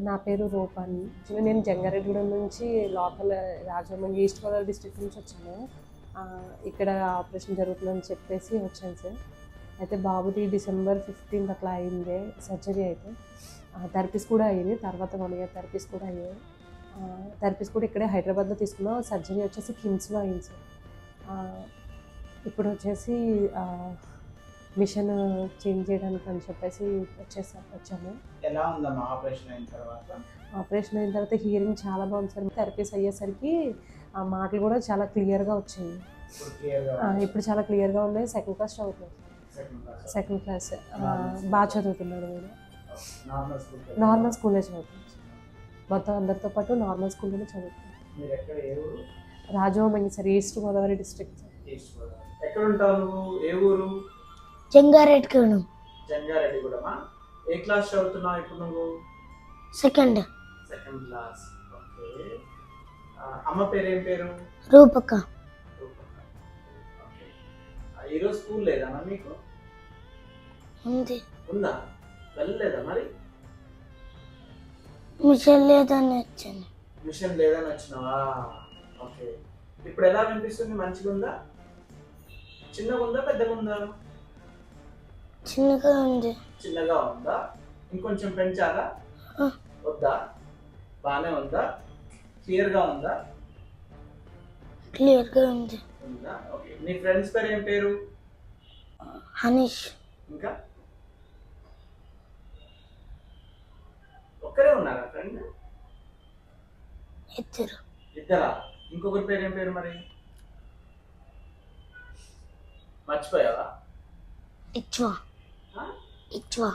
నా పేరు రూపాని. నేను జంగారెడ్డిగూడెం నుంచి local Rajahmundry east Godavari district నుంచి వచ్చాను. ఇక్కడ ఆపరేషన్ జరుగుతుందని చెప్పేసి వచ్చాను సార్. అయితే బాబుది December 15 అట్లా అయింది సర్జరీ. అయితే థెరపీస్ కూడా అయ్యింది. తర్వాత 1 year థెరపీస్ కూడా అయ్యాయి. థెరపీస్ కూడా ఇక్కడే హైదరాబాద్లో తీసుకున్నాం. సర్జరీ వచ్చేసి కిమ్స్లో అయింది సార్. ఇప్పుడు వచ్చేసి మిషన్ చేంజ్ చేయడానికి అని చెప్పేసి వచ్చాము. ఎలా ఉందమ్మా ఆపరేషన్ అయిన తర్వాత? ఆపరేషన్ అయిన తర్వాత హియరింగ్ చాలా బాగుంది సార్. థెరపీస్ అయ్యేసరికి ఆ మాటలు కూడా చాలా క్లియర్గా వచ్చాయి. ఇప్పుడు చాలా క్లియర్గా ఉన్నాయి. సెకండ్ క్లాస్ చదువుతున్నాను. సెకండ్ క్లాస్ బాగా చదువుతున్నాడు. నేను నార్మల్ స్కూల్లో చదువుతున్నాను. మొత్తం అందరితో పాటు నార్మల్ స్కూల్లోనే చదువుతున్నాను. Rajahmundry sir, east Godavari district. ఎక్కడ ఉంటావు? ఏ ఊరు? జంగారెడ్డిగూడెం. జంగారెడ్డిగూడమా? ఏ క్లాస్ చదువుతున్నావు ఇప్పుడు నువ్వు? Second class. ఓకే. అమ్మ పేరు ఏం పేరు? రూపక. ఈరోజు స్కూల్ లేదా మీకు? ఉంది. ఉందా? వెళ్ళలేదా మరి? మిషన్ లేదని వచ్చాను. మిషన్ లేదని వచ్చినావా? ఓకే. ఇప్పుడు ఎలా వినిపిస్తుంది? మంచిగా ఉందా? చిన్నగా ఉందా పెద్దగా ఉందా? చిన్నగా ఉంది. చిన్నగా ఉందా? ఇంకొంచెం పెంచాలా? వద్దా? బాగానే ఉందా? క్లియర్గా ఉందా? క్లియర్గా ఉంది. ఉందా? ఓకే. నీ ఫ్రెండ్స్ పేరు ఏం పేరు? హనీష్. ఇంకా ఒక్కరే ఉన్నారా ఫ్రెండ్? ఇద్దరా? ఇంకొకరి పేరు ఏం పేరు మరి? మర్చిపోయావా? ఇచ్వా. ఇచ్వా.